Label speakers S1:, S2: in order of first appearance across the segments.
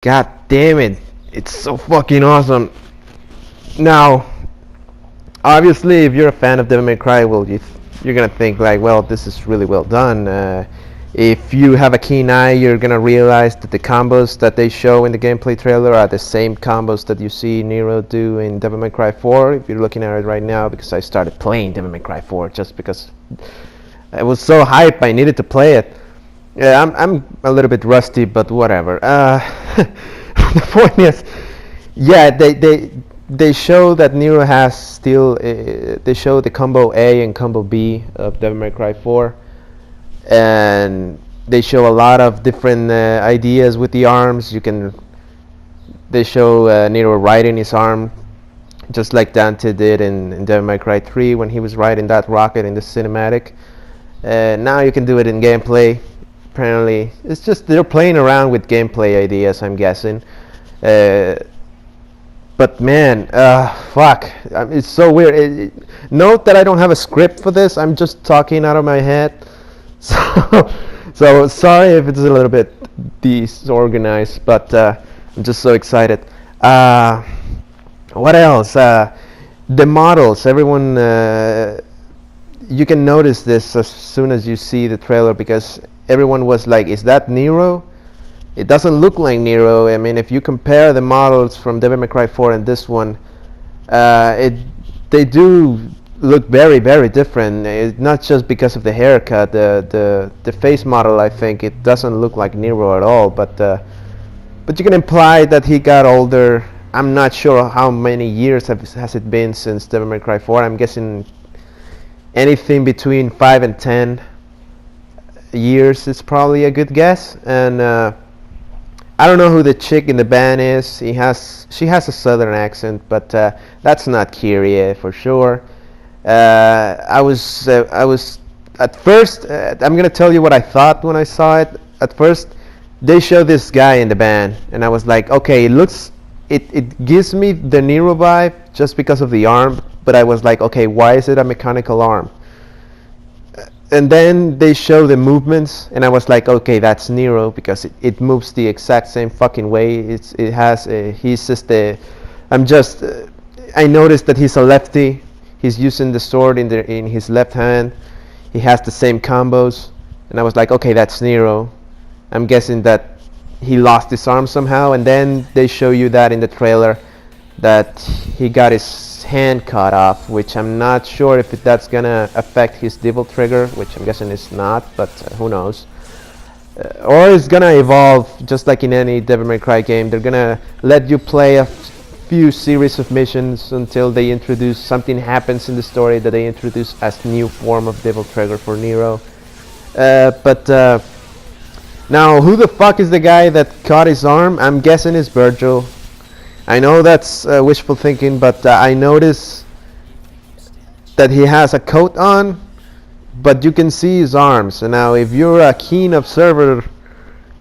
S1: God damn it. It's so fucking awesome. Now, obviously, if you're a fan of Devil May Cry, well, you're gonna think like, well, this is really well done. If you have a keen eye, you're gonna realize that the combos that they show in the gameplay trailer are the same combos that you see Nero do in Devil May Cry 4. If you're looking at it right now, because I started playing Devil May Cry 4 just because I was so hyped, I needed to play it. Yeah, I'm a little bit rusty, but whatever. The point is, yeah, they show that Nero has still. They show the combo A and combo B of Devil May Cry 4, and they show a lot of different ideas with the arms. You can. They show Nero riding his arm, just like Dante did in Devil May Cry 3 when he was riding that rocket in the cinematic. Now you can do it in gameplay. Apparently, it's just they're playing around with gameplay ideas, I'm guessing. But man, fuck, it's so weird. Note that I don't have a script for this. I'm just talking out of my head. So sorry if it's a little bit disorganized, but I'm just so excited. What else? The models. Everyone, you can notice this as soon as you see the trailer because everyone was like, "Is that Nero?" It doesn't look like Nero. I mean, if you compare the models from Devil May Cry 4 and this one, they do look very, very different. Not just because of the haircut, the face model. I think it doesn't look like Nero at all. But you can imply that he got older. I'm not sure how many years has it been since Devil May Cry 4. I'm guessing anything between 5 and 10 years is probably a good guess. And I don't know who the chick in the band is. She has a southern accent, but that's not Kyrie for sure. I was at first. I'm gonna tell you what I thought when I saw it. At first, they showed this guy in the band, and I was like, okay, it gives me the Nero vibe just because of the arm. But I was like, okay, why is it a mechanical arm? And then they show the movements, and I was like, okay, that's Nero because it moves the exact same fucking way. It has he's just a I'm just I noticed that he's a lefty. He's using the sword in his left hand. He has the same combos, and I was like, okay, that's Nero. I'm guessing that he lost his arm somehow, and then they show you that in the trailer that he got his hand cut off, which I'm not sure if that's gonna affect his devil trigger, which I'm guessing it's not, but who knows. Or it's gonna evolve just like in any Devil May Cry game. They're gonna let you play a few series of missions until they introduce something happens in the story that they introduce as new form of devil trigger for Nero. But now who the fuck is the guy that cut his arm? I'm guessing it's Virgil. I know that's wishful thinking, but I notice that he has a coat on, but you can see his arms. And now, if you're a keen observer,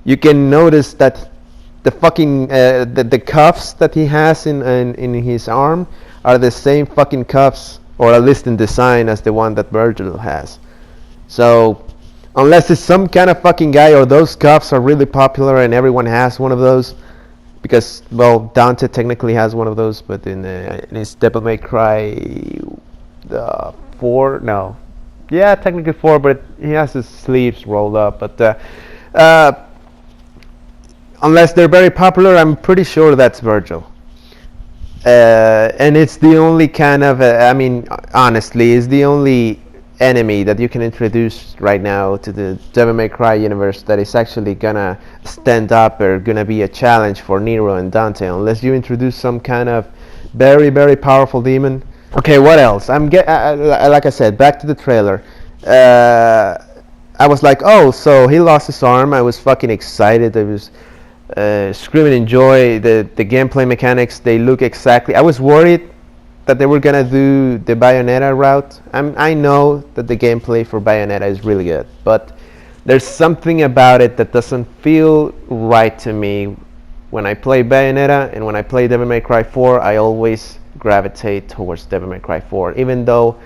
S1: you can notice that the fucking the cuffs that he has in his arm are the same fucking cuffs, or at least in design, as the one that Virgil has. So, unless it's some kind of fucking guy, or those cuffs are really popular and everyone has one of those. Because, well, Dante technically has one of those, but in his Devil May Cry 4, no. Yeah, technically 4, but he has his sleeves rolled up. But unless they're very popular, I'm pretty sure that's Virgil. And it's the only kind of, I mean, honestly, it's the only enemy that you can introduce right now to the Devil May Cry universe that is actually gonna stand up or gonna be a challenge for Nero and Dante, unless you introduce some kind of very, very powerful demon. Okay, what else? Like I said, back to the trailer. I was like, oh, so he lost his arm. I was fucking excited. I was screaming in joy. The gameplay mechanics, they look exactly. I was worried that they were gonna do the Bayonetta route. I know that the gameplay for Bayonetta is really good, but there's something about it that doesn't feel right to me. When I play Bayonetta and when I play Devil May Cry 4, I always gravitate towards Devil May Cry 4, even though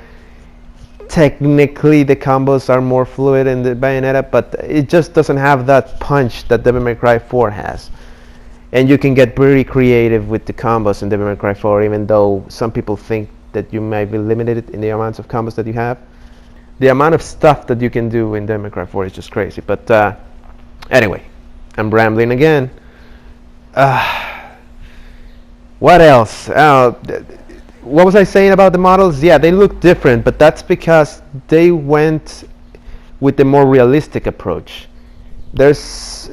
S1: technically the combos are more fluid in the Bayonetta, but it just doesn't have that punch that Devil May Cry 4 has. And you can get pretty creative with the combos in Devil May Cry 4, even though some people think that you might be limited in the amounts of combos that you have. The amount of stuff that you can do in Devil May Cry 4 is just crazy. But anyway, I'm rambling again. What else? What was I saying about the models? Yeah, they look different, but that's because they went with the more realistic approach. There's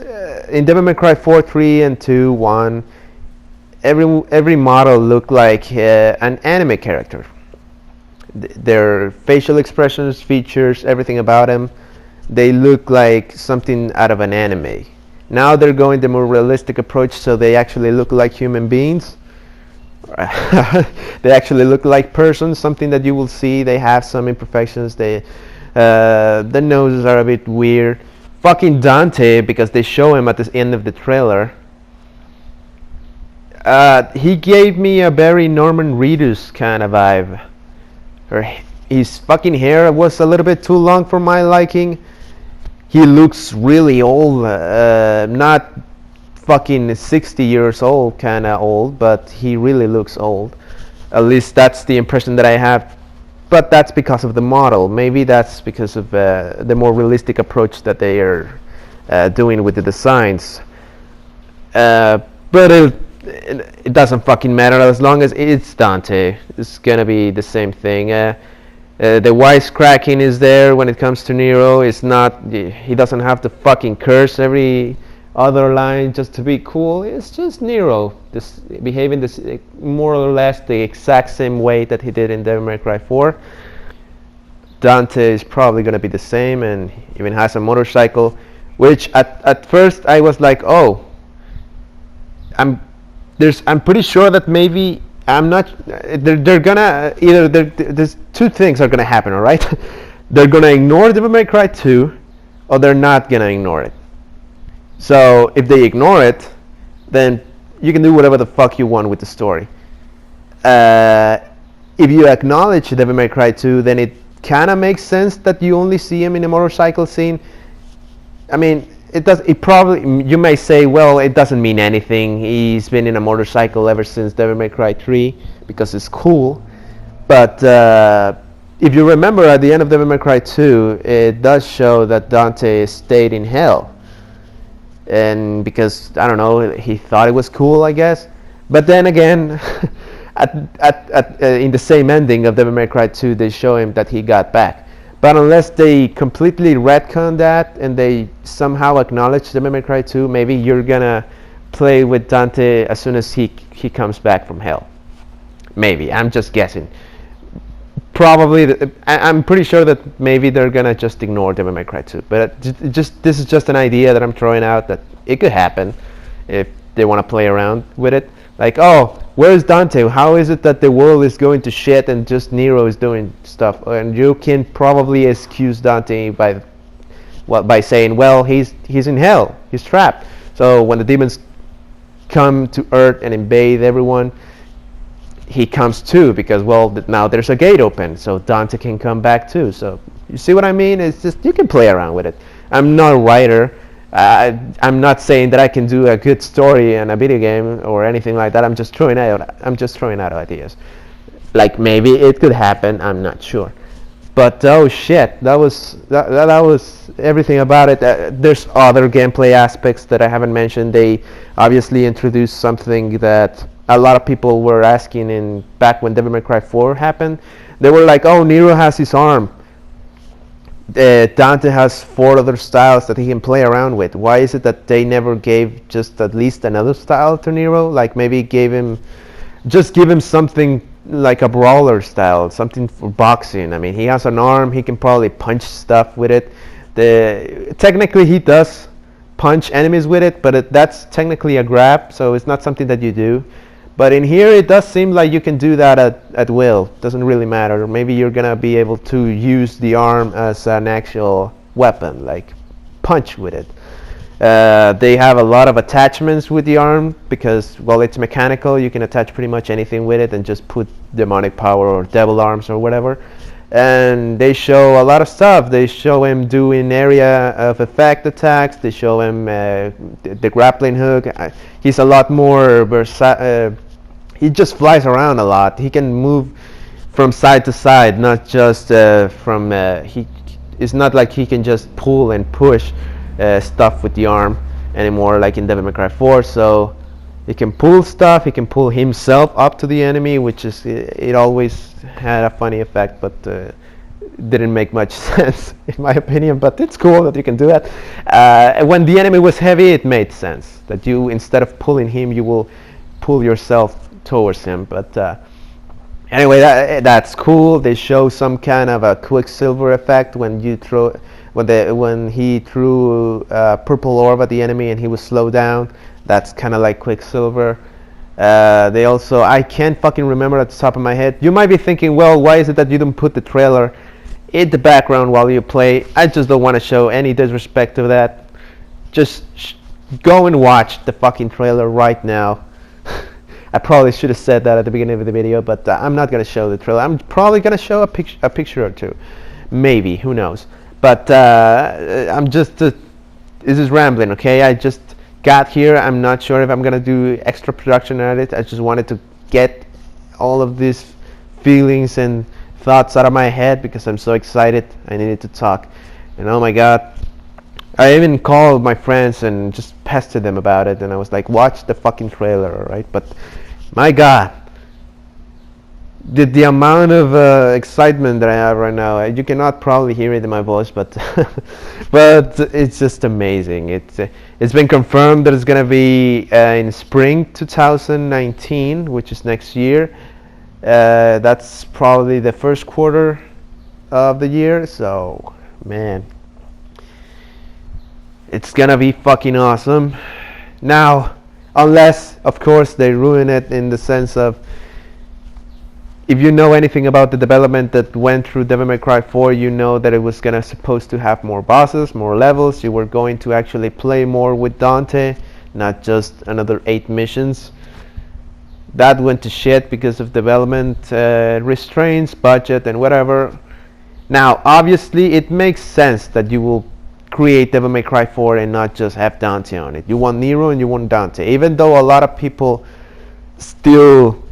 S1: in Devil May Cry 4, 3, and 2, 1, every model looked like an anime character. Their facial expressions, features, everything about them, they look like something out of an anime. Now they're going the more realistic approach, so they actually look like human beings. They actually look like persons, something that you will see. They have some imperfections. The noses are a bit weird. Fucking Dante, because they show him at the end of the trailer. He gave me a very Norman Reedus kind of vibe. His fucking hair was a little bit too long for my liking. He looks really old, not fucking 60 years old, kind of old, but he really looks old. At least that's the impression that I have. But that's because of the model. Maybe that's because of the more realistic approach that they are doing with the designs. But it doesn't fucking matter as long as it's Dante. It's gonna be the same thing. The wisecracking is there when it comes to Nero. It's not. He doesn't have to fucking curse every other line just to be cool. It's just Nero, behaving this more or less the exact same way that he did in Devil May Cry 4. Dante is probably gonna be the same, and even has a motorcycle, which at first I was like, oh, I'm pretty sure that maybe I'm not. They're gonna there's two things are gonna happen, all right? They're gonna ignore Devil May Cry 2, or they're not gonna ignore it. So if they ignore it, then you can do whatever the fuck you want with the story. If you acknowledge Devil May Cry 2, then it kind of makes sense that you only see him in a motorcycle scene. I mean, it probably, you may say, well, it doesn't mean anything. He's been in a motorcycle ever since Devil May Cry 3 because it's cool. But if you remember at the end of Devil May Cry 2, it does show that Dante stayed in hell. And because, I don't know, he thought it was cool, I guess. But then again, in the same ending of Devil May Cry 2, they show him that he got back. But unless they completely retcon that and they somehow acknowledge Devil May Cry 2, maybe you're gonna play with Dante as soon as he comes back from hell. Maybe, I'm just guessing. Probably, I'm pretty sure that maybe they're gonna just ignore Devil May Cry 2. But this is just an idea that I'm throwing out that it could happen if they want to play around with it. Like, oh, where's Dante? How is it that the world is going to shit and just Nero is doing stuff? And you can probably excuse Dante by saying, well, he's in hell, he's trapped. So when the demons come to Earth and invade everyone, he comes too, because, well, now there's a gate open, so Dante can come back too. So you see what I mean? It's just, you can play around with it. I'm not a writer. I'm not saying that I can do a good story in a video game or anything like that. I'm just throwing out ideas. Like, maybe it could happen. I'm not sure. But oh shit, that was everything about it. There's other gameplay aspects that I haven't mentioned. They obviously introduced something that a lot of people were asking back when Devil May Cry 4 happened. They were like, oh, Nero has his arm. Dante has 4 other styles that he can play around with. Why is it that they never gave just at least another style to Nero? Like, maybe give him something like a brawler style, something for boxing. I mean, he has an arm, he can probably punch stuff with it. Technically he does punch enemies with it, but that's technically a grab, so it's not something that you do. But in here it does seem like you can do that at will. Doesn't really matter. Maybe you're gonna be able to use the arm as an actual weapon, like punch with it. They have a lot of attachments with the arm because, well, it's mechanical. You can attach pretty much anything with it and just put demonic power or devil arms or whatever. and they show a lot of stuff. They show him doing area of effect attacks. They show him the grappling hook. He's a lot more versatile. He just flies around a lot. He can move from side to side, not just from. It's not like he can just pull and push stuff with the arm anymore, like in Devil May Cry 4. So he can pull stuff. He can pull himself up to the enemy, which is it always had a funny effect, but didn't make much sense in my opinion. But it's cool that you can do that. When the enemy was heavy, it made sense that you, instead of pulling him, you will pull yourself towards him. But anyway, that's cool. They show some kind of a Quicksilver effect when you throw, when he threw purple orb at the enemy and he was slowed down. That's kind of like Quicksilver. They also, I can't fucking remember at the top of my head. You might be thinking, well, why is it that you don't put the trailer in the background while you play? I just don't want to show any disrespect to that. Just go and watch the fucking trailer right now. I probably should have said that at the beginning of the video, but I'm not going to show the trailer. I'm probably going to show a picture or two. Maybe, who knows. But I'm just, this is rambling, okay? I just got here. I'm not sure if I'm going to do extra production at it. I just wanted to get all of these feelings and thoughts out of my head because I'm so excited. I needed to talk. And oh my god, I even called my friends and just pestered them about it, and I was like, watch the fucking trailer, alright? But my god, the amount of excitement that I have right now, you cannot probably hear it in my voice, but but it's just amazing. It's been confirmed that it's gonna be in spring 2019, which is next year. That's probably the first quarter of the year, so man, it's gonna be fucking awesome. Now, unless of course they ruin it in the sense of, if you know anything about the development that went through Devil May Cry 4, you know that it was supposed to have more bosses, more levels. You were going to actually play more with Dante, not just another 8 missions. That went to shit because of development restraints, budget, and whatever. Now, obviously, it makes sense that you will create Devil May Cry 4 and not just have Dante on it. You want Nero and you want Dante. Even though a lot of people still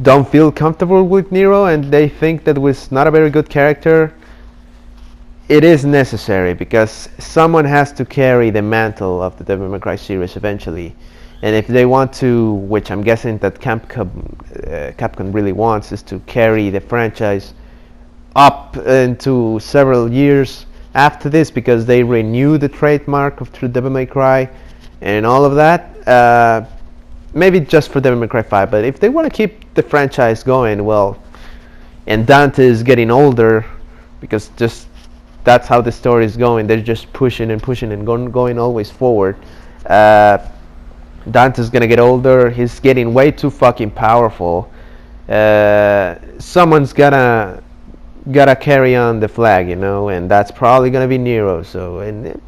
S1: don't feel comfortable with Nero and they think that was not a very good character, it is necessary because someone has to carry the mantle of the Devil May Cry series eventually. And if they want to, which I'm guessing that Capcom really wants, is to carry the franchise up into several years after this, because they renew the trademark of Devil May Cry and all of that. Maybe just for Devil May Cry 5, but if they want to keep the franchise going, well, and Dante is getting older, because just that's how the story is going. They're just pushing and pushing and going always forward. Dante's gonna get older. He's getting way too fucking powerful. Someone's gotta carry on the flag, you know, and that's probably gonna be Nero. So and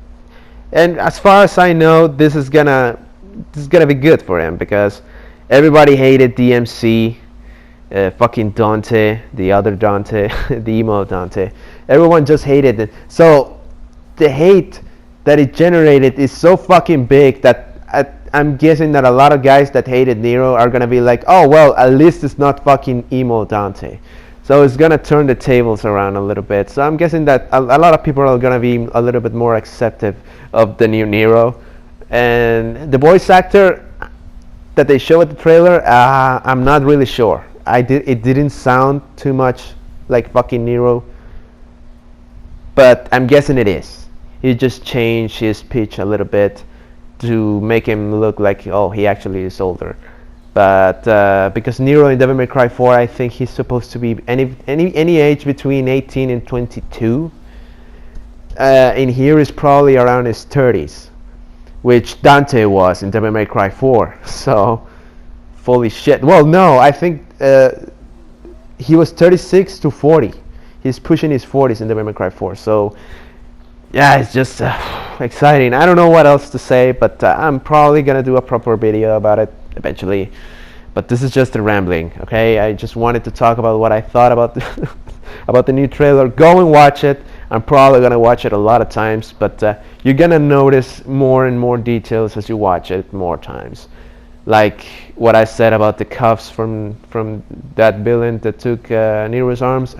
S1: as far as I know, this is gonna be good for him, because everybody hated DMC, fucking Dante, the other Dante, the emo Dante. Everyone just hated it. So the hate that it generated is so fucking big that I'm guessing that a lot of guys that hated Nero are gonna be like, oh well, at least it's not fucking emo Dante. So it's gonna turn the tables around a little bit. So I'm guessing that a lot of people are gonna be a little bit more accepting of the new Nero. And the voice actor that they show at the trailer, I'm not really sure. It didn't sound too much like fucking Nero, but I'm guessing it is. He just changed his pitch a little bit to make him look like, oh, he actually is older. But because Nero in Devil May Cry 4, I think he's supposed to be any age between 18 and 22. In here is probably around his 30s, which Dante was in Devil May Cry 4. So, holy shit. Well, no, I think he was 36 to 40. He's pushing his 40s in Devil May Cry 4. So, yeah, it's just exciting. I don't know what else to say, but I'm probably gonna do a proper video about it eventually. But this is just a rambling, okay? I just wanted to talk about what I thought about about the new trailer, go and watch it. I'm probably gonna watch it a lot of times, but you're gonna notice more and more details as you watch it more times. Like what I said about the cuffs from that villain that took Nero's arms,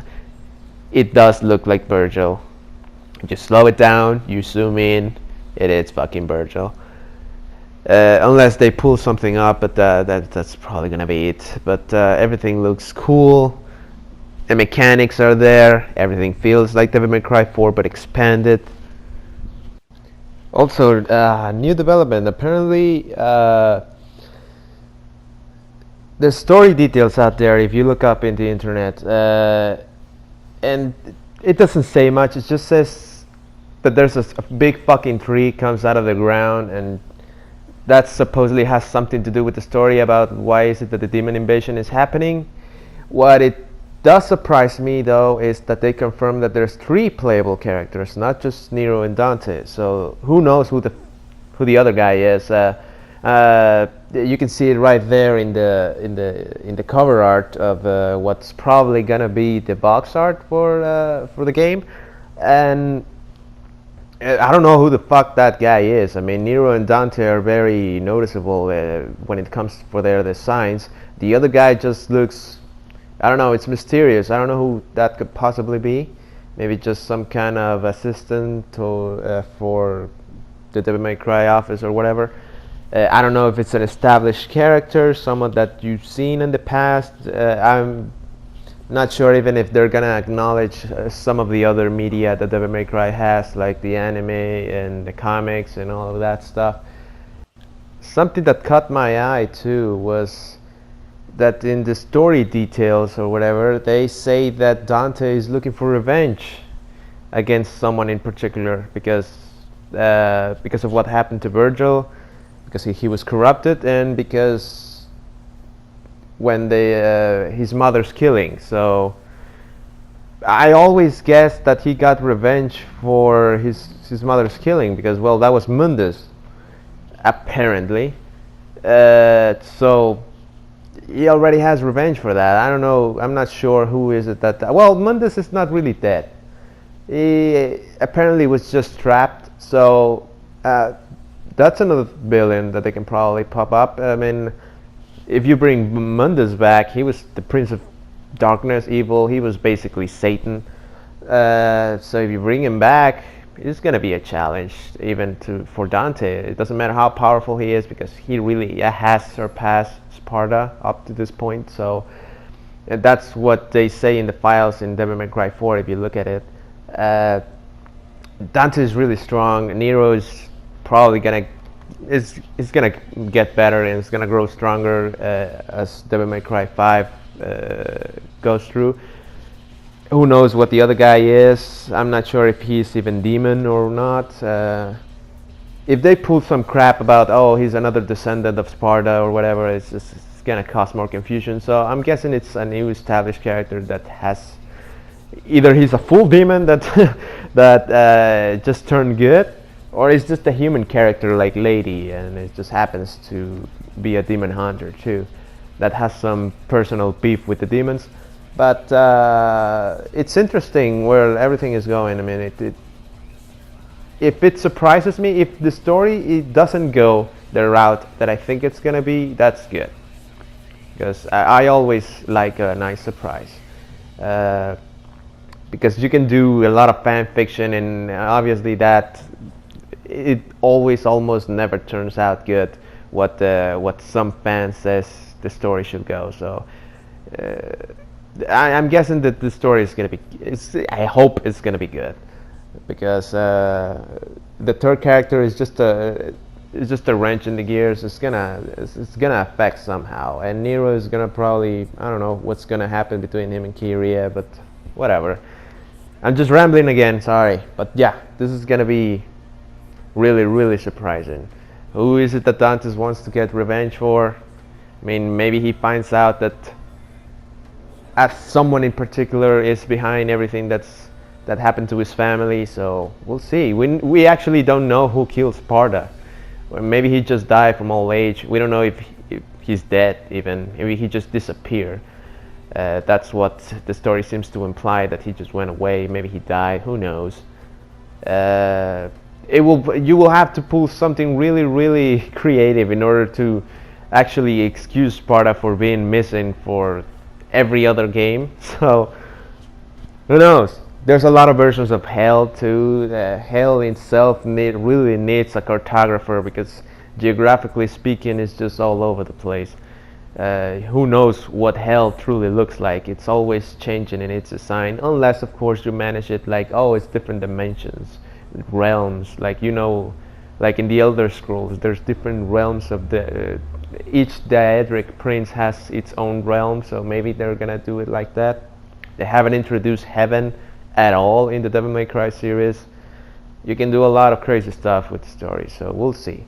S1: it does look like Virgil. You slow it down, you zoom in, it is fucking Virgil. Unless they pull something up, but that's probably gonna be it. But everything looks cool. The mechanics are there. Everything feels like Devil May Cry 4, but expanded. Also, new development. Apparently, there's story details out there if you look up in the internet, and it doesn't say much. It just says that there's a big fucking tree comes out of the ground, and that supposedly has something to do with the story about why is it that the demon invasion is happening. What it does surprise me though is that they confirm that there's 3 playable characters, not just Nero and Dante. So who knows who the other guy is? You can see it right there in the cover art of what's probably gonna be the box art for the game, and I don't know who the fuck that guy is. I mean, Nero and Dante are very noticeable when it comes for their designs. The other guy just looks, I don't know, it's mysterious. I don't know who that could possibly be. Maybe just some kind of assistant for the Devil May Cry office or whatever. I don't know if it's an established character, someone that you've seen in the past. I'm not sure even if they're gonna acknowledge some of the other media that Devil May Cry has, like the anime and the comics and all of that stuff. Something that caught my eye too was that in the story details or whatever, they say that Dante is looking for revenge against someone in particular because of what happened to Virgil, because he was corrupted, and because when his mother's killing. So I always guessed that he got revenge for his mother's killing because, well, that was Mundus apparently. So he already has revenge for that. I don't know, I'm not sure who is it that well, Mundus is not really dead. He apparently was just trapped. So that's another villain that they can probably pop up. I mean, if you bring Mundus back, he was the Prince of Darkness, evil. He was basically Satan. So if you bring him back, it's gonna be a challenge even for Dante. It doesn't matter how powerful he is because he really has surpassed Sparta up to this point. So that's what they say in the files in Devil May Cry 4. If you look at it, Dante is really strong. Nero is probably gonna get better and it's gonna grow stronger as Devil May Cry 5 goes through. Who knows what the other guy is? I'm not sure if he's even demon or not. If they pull some crap about, oh, he's another descendant of Sparta or whatever, it's gonna cause more confusion. So I'm guessing it's a new established character that has, either he's a full demon that that just turned good, or it's just a human character like Lady, and it just happens to be a demon hunter too, that has some personal beef with the demons. But it's interesting where everything is going. I mean, if it surprises me, if the story it doesn't go the route that I think it's gonna be, that's good, because I always like a nice surprise. Because you can do a lot of fan fiction, and obviously that it always almost never turns out good what some fan says the story should go. So I'm guessing that the story is gonna be, I hope it's gonna be good, because the third character is just a wrench in the gears. It's gonna affect somehow, and Nero is gonna probably, I don't know what's gonna happen between him and Kyria, but whatever. I'm just rambling again, sorry, but yeah, this is gonna be really, really surprising. Who is it that Dantes wants to get revenge for? I mean, maybe he finds out that someone in particular is behind everything that happened to his family. So we'll see. We actually don't know who killed Sparta. Or maybe he just died from old age. We don't know if he's dead even. Maybe he just disappeared. That's what the story seems to imply, that he just went away. Maybe he died. Who knows? Uh, you will have to pull something really, really creative in order to actually excuse Sparta for being missing for every other game. So who knows? There's a lot of versions of Hell too. Hell itself really needs a cartographer, because geographically speaking, it's just all over the place. Who knows what Hell truly looks like? It's always changing in its design, unless of course you manage it like, oh, it's different dimensions, realms, like, you know, like in the Elder Scrolls, there's different realms of the. Each Daedric prince has its own realm, so maybe they're gonna do it like that. They haven't introduced heaven at all in the Devil May Cry series. You can do a lot of crazy stuff with the story, so we'll see.